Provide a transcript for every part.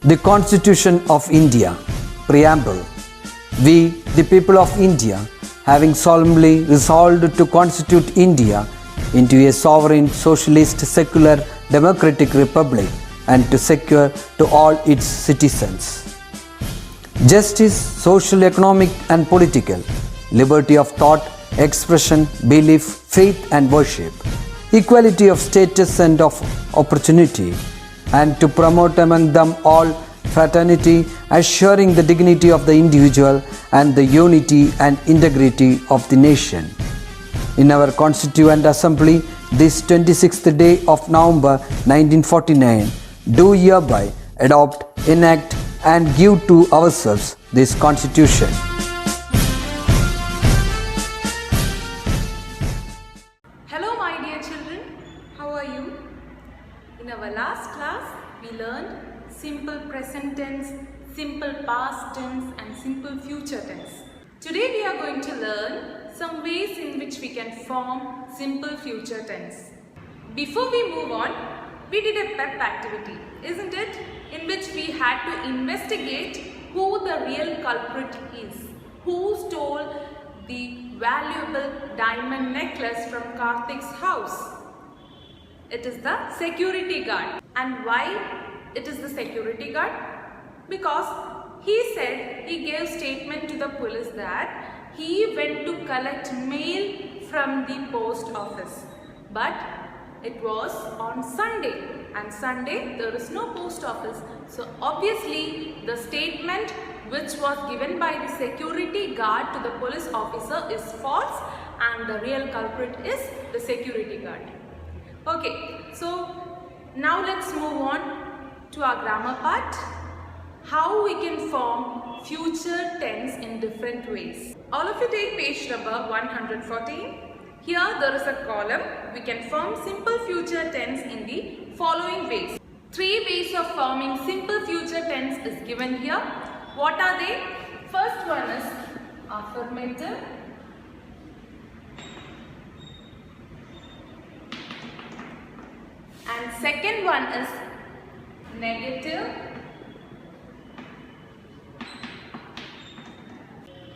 The Constitution of India, Preamble. We, the people of India, having solemnly resolved to constitute India into a sovereign, socialist, secular, democratic republic and to secure to all its citizens justice, social, economic and political, liberty of thought, expression, belief, faith and worship, equality of status and of opportunity, and to promote among them all fraternity, assuring the dignity of the individual and the unity and integrity of the nation. In our Constituent Assembly, this 26th day of November 1949, do hereby adopt, enact and give to ourselves this Constitution. Hello my dear children, how are you? In our last class, we learned simple present tense, simple past tense and simple future tense. Today we are going to learn some ways in which we can form simple future tense. Before we move on, we did a PEP activity, isn't it? In which we had to investigate who the real culprit is, who stole the valuable diamond necklace from Karthik's house. It is the security guard. And why it is the security guard? Because he said, he gave statement to the police that he went to collect mail from the post office. But it was on Sunday, and Sunday there is no post office. So obviously the statement which was given by the security guard to the police officer is false, and the real culprit is the security guard. Okay, so now let's move on to our grammar part. How we can form future tense in different ways. All of you take page number 114. Here there is a column. We can form simple future tense in the following ways. 3 ways of forming simple future tense is given here. What are they? First one is affirmative. And second one is negative.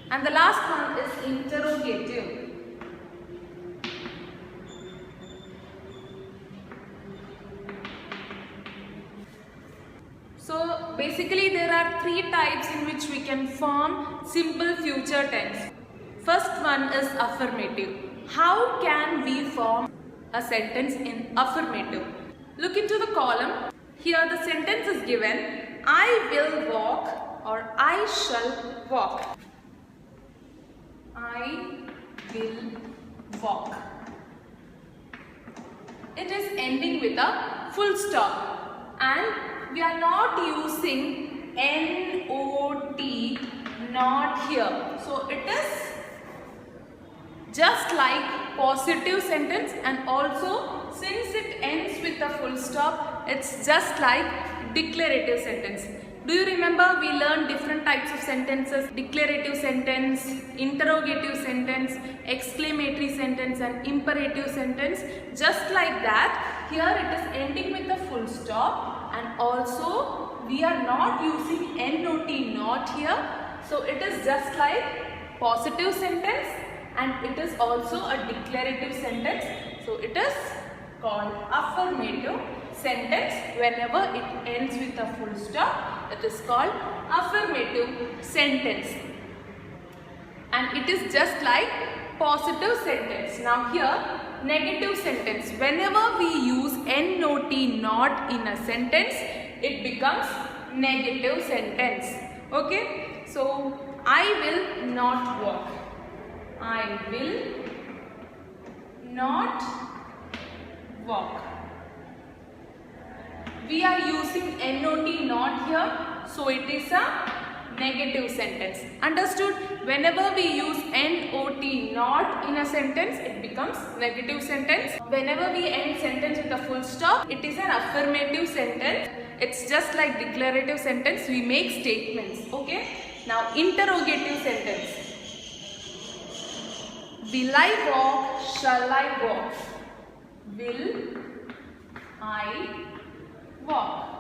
And the last one is interrogative. So basically there are 3 types in which we can form simple future tense. First one is affirmative. How can we form a sentence in affirmative? Look into the column. Here the sentence is given, I will walk or I shall walk. I will walk. It is ending with a full stop, and we are not using not, not here. So it is just like positive sentence, and also since it ends with a full stop, it's just like declarative sentence. Do you remember we learned different types of sentences? Declarative sentence, interrogative sentence, exclamatory sentence and imperative sentence. Just like that, here it is ending with a full stop, and also we are not using not here. So it is just like positive sentence, and it is also a declarative sentence. So it is called affirmative sentence. Whenever it ends with a full stop, it is called affirmative sentence, and it is just like positive sentence. Now here negative sentence. Whenever we use not in a sentence, it becomes negative sentence. Okay, so I will not walk. I will not walk. We are using not here, so it is a negative sentence. Understood? Whenever we use not in a sentence, it becomes negative sentence. Whenever we end sentence with a full stop, it is an affirmative sentence. It's just like declarative sentence. We make statements. Okay? Now interrogative sentence. Will I walk? Shall I walk? Will I walk?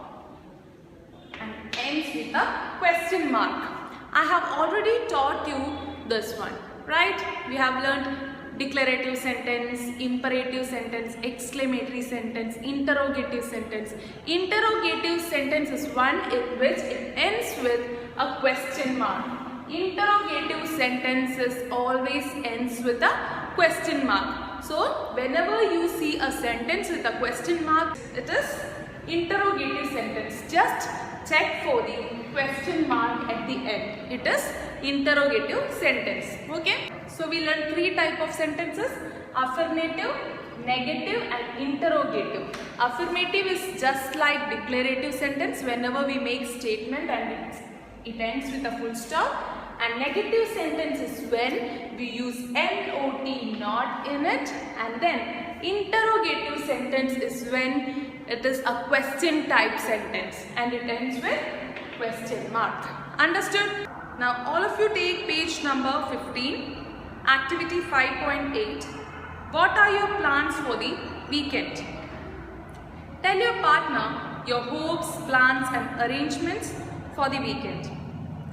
And a question mark. I have already taught you this one, right? We have learned declarative sentence, imperative sentence, exclamatory sentence, interrogative sentence. Interrogative sentence is one in which it ends with a question mark. Interrogative sentences always ends with a question mark. So whenever you see a sentence with a question mark, it is interrogative sentence. Just check for the question mark at the end. It is interrogative sentence. Okay. So we learned three types of sentences: affirmative, negative and interrogative. Affirmative is just like declarative sentence whenever we make statement and it ends with a full stop. And negative sentence is when we use not, not in it. And then interrogative sentence is when it is a question type sentence and it ends with question mark. Understood? Now all of you take page number 15. Activity 5.8. What are your plans for the weekend? Tell your partner your hopes, plans and arrangements for the weekend.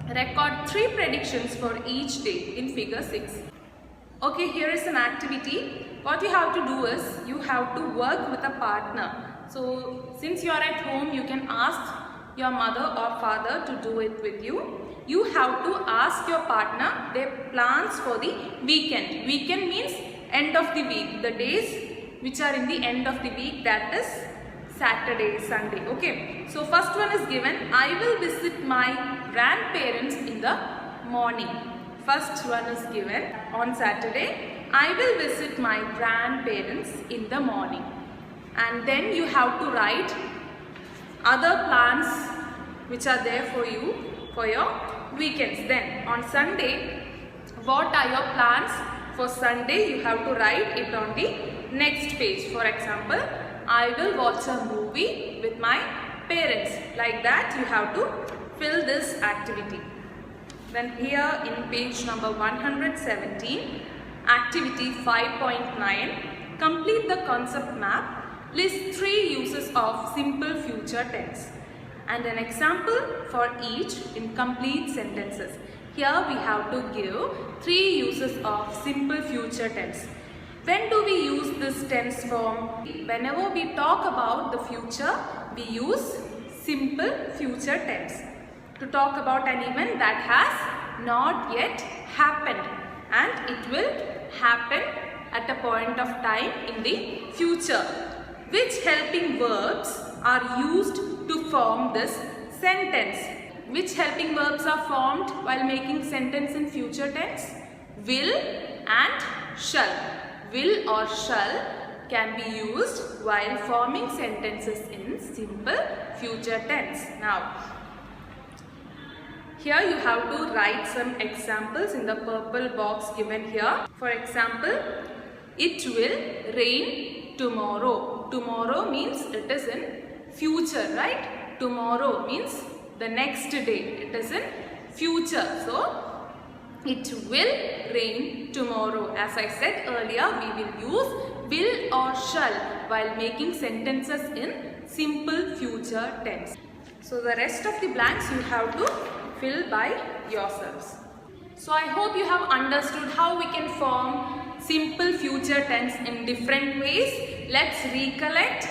Record 3 predictions for each day in figure 6. Okay, here is an activity. What you have to do is you have to work with a partner. So since you are at home, you can ask your mother or father to do it with you. You have to ask your partner their plans for the weekend. Weekend means end of the week, the days which are in the end of the week, that is Saturday, Sunday. Okay, so first one is given, I will visit my grandparents in the morning. First one is given on Saturday, I will visit my grandparents in the morning. And then you have to write other plans which are there for you for your weekends. Then on Sunday, what are your plans for Sunday? You have to write it on the next page. For example, I will watch a movie with my parents. Like that you have to fill this activity. Then here in page number 117, activity 5.9, complete the concept map. List 3 uses of simple future tense and an example for each in complete sentences. Here we have to give 3 uses of simple future tense. When do we use this tense form? Whenever we talk about the future, we use simple future tense to talk about an event that has not yet happened and it will happen at a point of time in the future. Which helping verbs are used to form this sentence? Which helping verbs are formed while making sentence in future tense? Will and shall. Will or shall can be used while forming sentences in simple future tense. Now, here you have to write some examples in the purple box given here. For example, it will rain tomorrow. Tomorrow means it is in future, right? Tomorrow means the next day. It is in future. So, it will rain tomorrow. As I said earlier, we will use will or shall while making sentences in simple future tense. So, the rest of the blanks you have to fill by yourselves. So, I hope you have understood how we can form simple future tense in different ways. Let's recollect.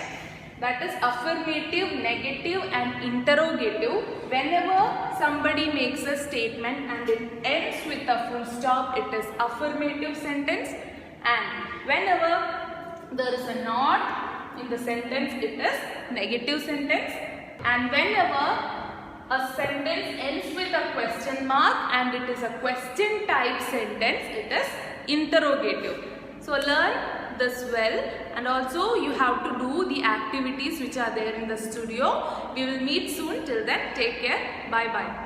That is affirmative, negative and interrogative. Whenever somebody makes a statement and it ends with a full stop, it is affirmative sentence. And whenever there is a not in the sentence, it is negative sentence. And whenever a sentence ends with a question mark and it is a question type sentence, it is interrogative. So learn this well, and also you have to do the activities which are there in the studio. We will meet soon. Till then, take care. Bye bye.